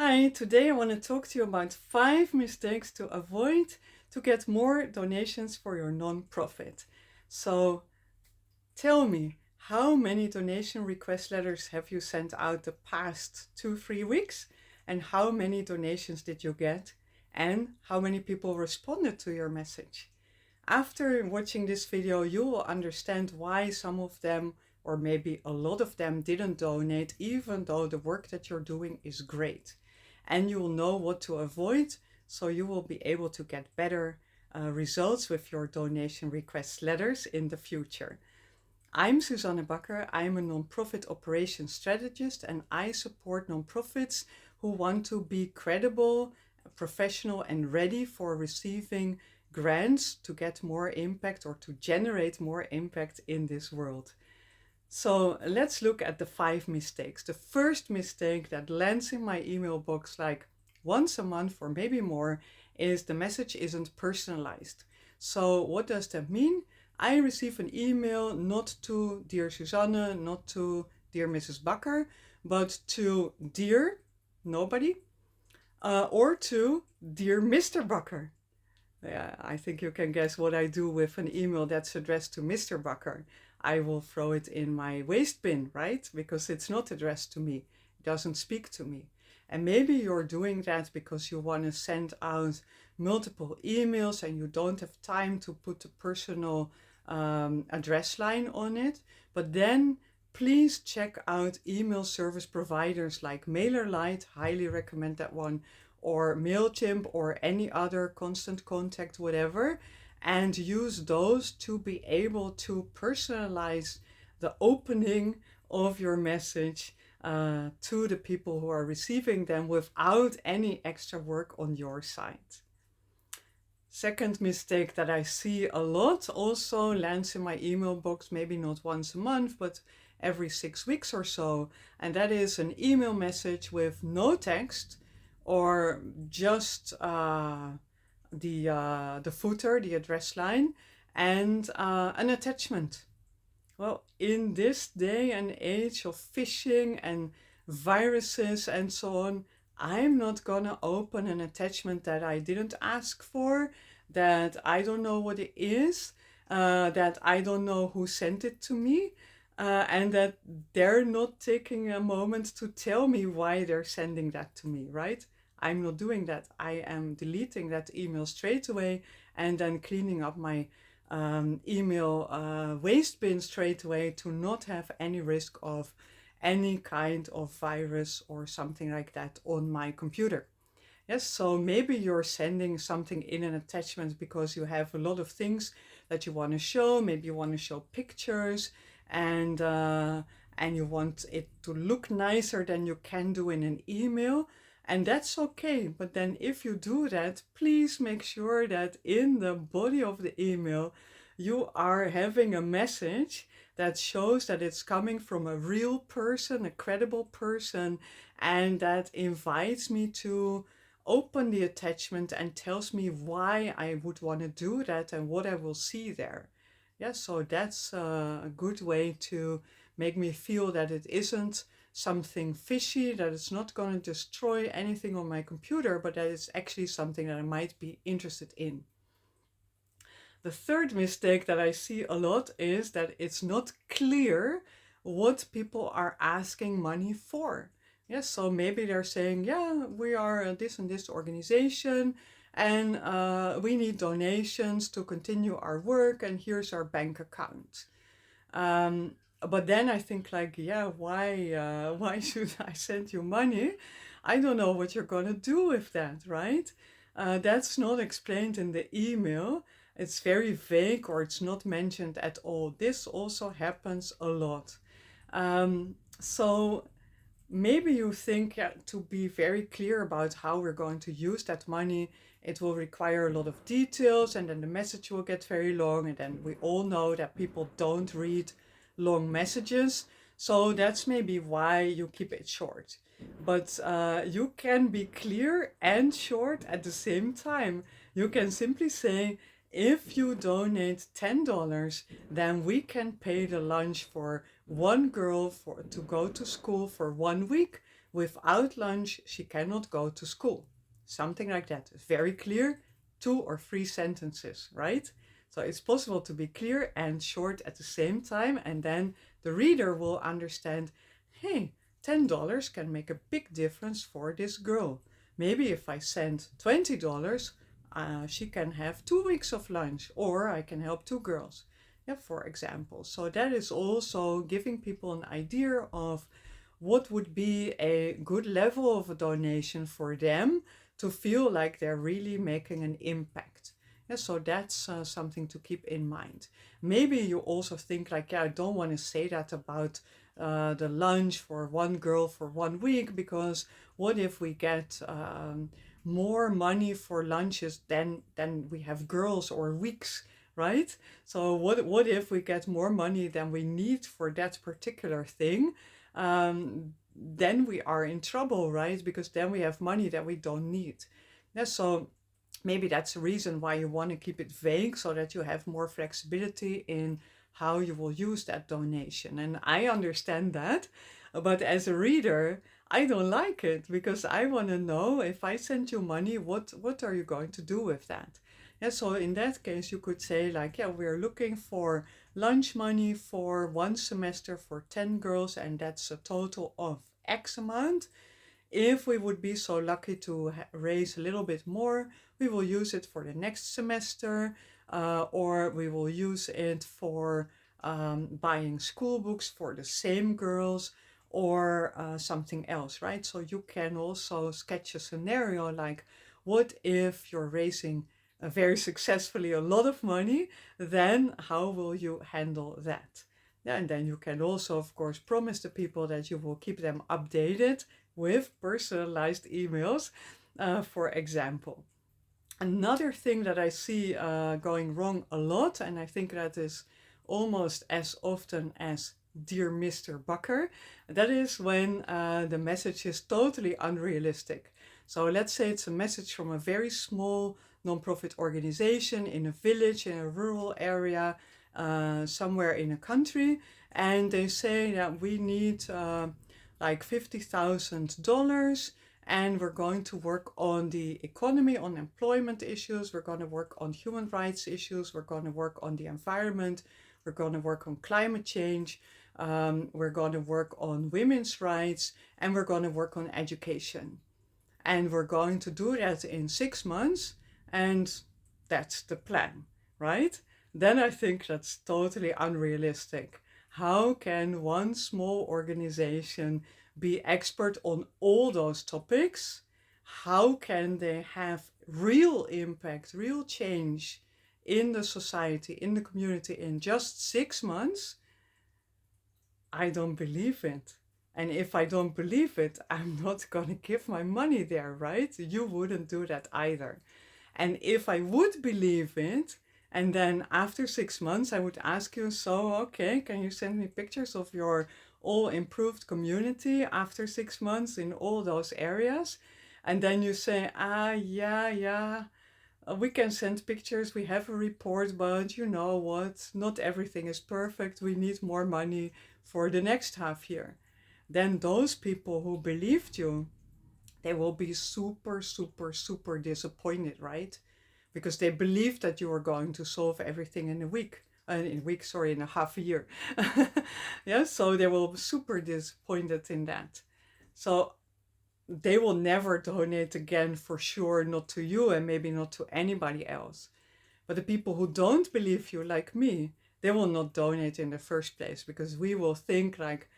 Hi, today I want to talk to you about 5 mistakes to avoid to get more donations for your nonprofit. So tell me, how many donation request letters have you sent out the past 2, 3 weeks? And how many donations did you get? And how many people responded to your message? After watching this video, you will understand why some of them, or maybe a lot of them, didn't donate, even though the work that you're doing is great. And you will know what to avoid, so you will be able to get better results with your donation request letters in the future. I'm Suzanne Bakker. I'm a nonprofit operations strategist, and I support nonprofits who want to be credible, professional, and ready for receiving grants to get more impact or to generate more impact in this world. So let's look at the 5 mistakes. The first mistake that lands in my email box like once a month or maybe more is the message isn't personalized. So, what does that mean? I receive an email not to Dear Suzanne, not to Dear Mrs. Bakker, but to Dear Nobody or to Dear Mr. Bakker. Yeah, I think you can guess what I do with an email that's addressed to Mr. Bakker. I will throw it in my waste bin, right? Because it's not addressed to me. It doesn't speak to me. And maybe you're doing that because you want to send out multiple emails and you don't have time to put a personal address line on it. But then please check out email service providers like MailerLite, highly recommend that one, or MailChimp or any other constant contact, whatever, and use those to be able to personalize the opening of your message to the people who are receiving them without any extra work on your side. Second mistake that I see a lot also lands in my email box, maybe not once a month, but every 6 weeks or so. And that is an email message with no text or just the footer, the address line, and an attachment. Well, in this day and age of phishing and viruses and so on, I'm not gonna open an attachment that I didn't ask for, that I don't know what it is, that I don't know who sent it to me, and that they're not taking a moment to tell me why they're sending that to me, right? I'm not doing that. I am deleting that email straight away and then cleaning up my email waste bin straight away to not have any risk of any kind of virus or something like that on my computer. Yes, so maybe you're sending something in an attachment because you have a lot of things that you want to show. Maybe you want to show pictures and you want it to look nicer than you can do in an email. And that's okay. But then if you do that, please make sure that in the body of the email, you are having a message that shows that it's coming from a real person, a credible person, and that invites me to open the attachment and tells me why I would want to do that and what I will see there. Yeah, so that's a good way to make me feel that it isn't something fishy, that it's not going to destroy anything on my computer, but that it's actually something that I might be interested in. The third mistake that I see a lot is that it's not clear what people are asking money for. Yes, so maybe they're saying, yeah, we are this and this organization and we need donations to continue our work, and here's our bank account. But then I think like, yeah, why should I send you money? I don't know what you're gonna do with that, right? That's not explained in the email. It's very vague or it's not mentioned at all. This also happens a lot. So maybe you think, yeah, to be very clear about how we're going to use that money, it will require a lot of details, and then the message will get very long. And then we all know that people don't read long messages. So that's maybe why you keep it short. But you can be clear and short at the same time. You can simply say, if you donate $10, then we can pay the lunch for one girl to go to school for 1 week without lunch, she cannot go to school. Something like that. Very clear, 2 or 3 sentences, right? So it's possible to be clear and short at the same time, and then the reader will understand, hey, $10 can make a big difference for this girl. Maybe if I send $20, she can have 2 weeks of lunch, or I can help 2 girls, yeah, for example. So that is also giving people an idea of what would be a good level of a donation for them to feel like they're really making an impact. Yeah, so that's something to keep in mind. Maybe you also think like, yeah, I don't want to say that about the lunch for 1 girl for 1 week, because what if we get more money for lunches than we have girls or weeks, right? So what if we get more money than we need for that particular thing? Then we are in trouble, right? Because then we have money that we don't need. Yeah, so maybe that's the reason why you want to keep it vague, so that you have more flexibility in how you will use that donation. And I understand that, but as a reader, I don't like it, because I want to know, if I send you money, what are you going to do with that? Yeah, so in that case, you could say like, yeah, we're looking for lunch money for 1 semester for 10 girls, and that's a total of X amount. If we would be so lucky to raise a little bit more, we will use it for the next semester, or we will use it for buying school books for the same girls, or something else, right? So you can also sketch a scenario like, what if you're raising very successfully a lot of money, then how will you handle that? Yeah, and then you can also, of course, promise the people that you will keep them updated with personalized emails, for example. Another thing that I see going wrong a lot, and I think that is almost as often as Dear Mr. Bakker, that is when the message is totally unrealistic. So let's say it's a message from a very small nonprofit organization in a village, in a rural area, somewhere in a country, and they say that we need like $50,000, and we're going to work on the economy, on employment issues, we're going to work on human rights issues, we're going to work on the environment, we're going to work on climate change, we're going to work on women's rights, and we're going to work on education. And we're going to do that in 6 months, and that's the plan, right? Then I think that's totally unrealistic. How can one small organization be expert on all those topics? How can they have real impact, real change in the society, in the community in just 6 months? I don't believe it. And if I don't believe it, I'm not going to give my money there, right? You wouldn't do that either. And if I would believe it, and then after 6 months, I would ask you, so, okay, can you send me pictures of your all improved community after 6 months in all those areas? And then you say, yeah, we can send pictures, we have a report, but you know what? Not everything is perfect. We need more money for the next half year. Then those people who believed you, they will be super, super, super disappointed, right? Because they believed that you were going to solve everything in a week. In a half a year. Yeah, so they will be super disappointed in that. So they will never donate again, for sure, not to you and maybe not to anybody else. But the people who don't believe you, like me, they will not donate in the first place, because we will think like,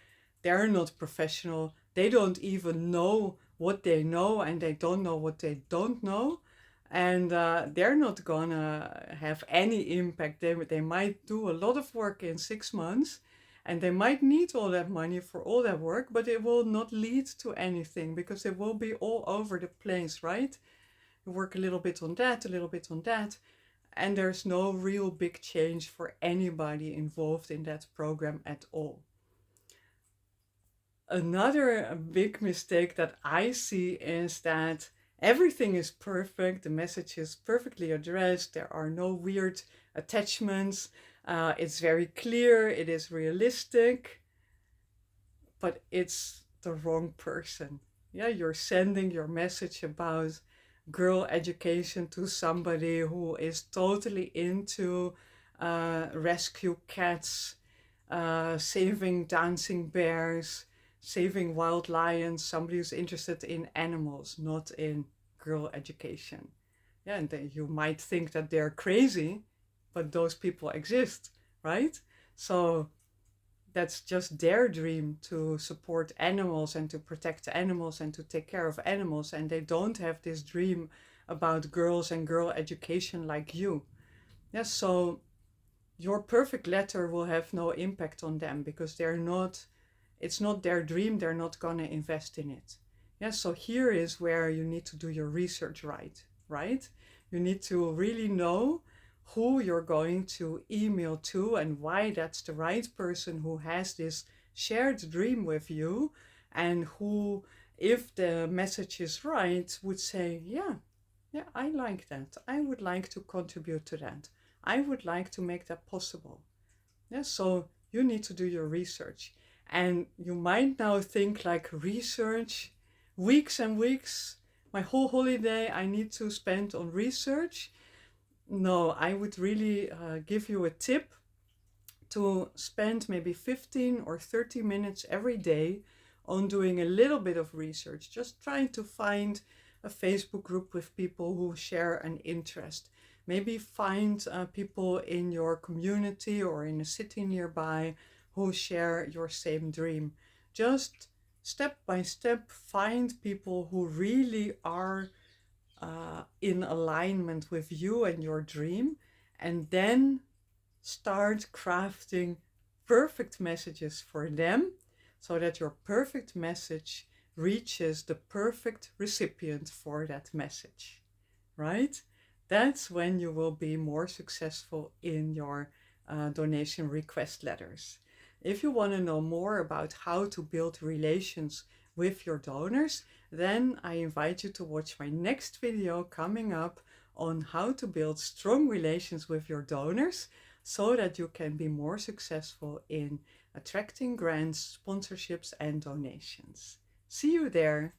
they're not professional, they don't even know what they know, and they don't know what they don't know, and they're not gonna have any impact. They might do a lot of work in 6 months, and they might need all that money for all that work, but it will not lead to anything, because it will be all over the place, right? You work a little bit on that, a little bit on that, and there's no real big change for anybody involved in that program at all. Another big mistake that I see is that everything is perfect, the message is perfectly addressed, there are no weird attachments, it's very clear, it is realistic, but it's the wrong person. Yeah, you're sending your message about girl education to somebody who is totally into rescue cats, saving dancing bears, saving wild lions, somebody who's interested in animals, not in girl education. Yeah, and then you might think that they're crazy, but those people exist, right? So that's just their dream to support animals and to protect animals and to take care of animals. And they don't have this dream about girls and girl education like you. Yeah, so your perfect letter will have no impact on them because it's not their dream, they're not going to invest in it. Yeah, so here is where you need to do your research right? You need to really know who you're going to email to and why that's the right person who has this shared dream with you, and who, if the message is right, would say, yeah, I like that. I would like to contribute to that. I would like to make that possible. Yeah, so you need to do your research. And you might now think like, research, weeks and weeks, my whole holiday I need to spend on research. No, I would really give you a tip to spend maybe 15 or 30 minutes every day on doing a little bit of research, just trying to find a Facebook group with people who share an interest. Maybe find people in your community or in a city nearby who share your same dream. Just step by step, find people who really are in alignment with you and your dream, and then start crafting perfect messages for them so that your perfect message reaches the perfect recipient for that message, right? That's when you will be more successful in your donation request letters. If you want to know more about how to build relations with your donors, then I invite you to watch my next video coming up on how to build strong relations with your donors so that you can be more successful in attracting grants, sponsorships, and donations. See you there.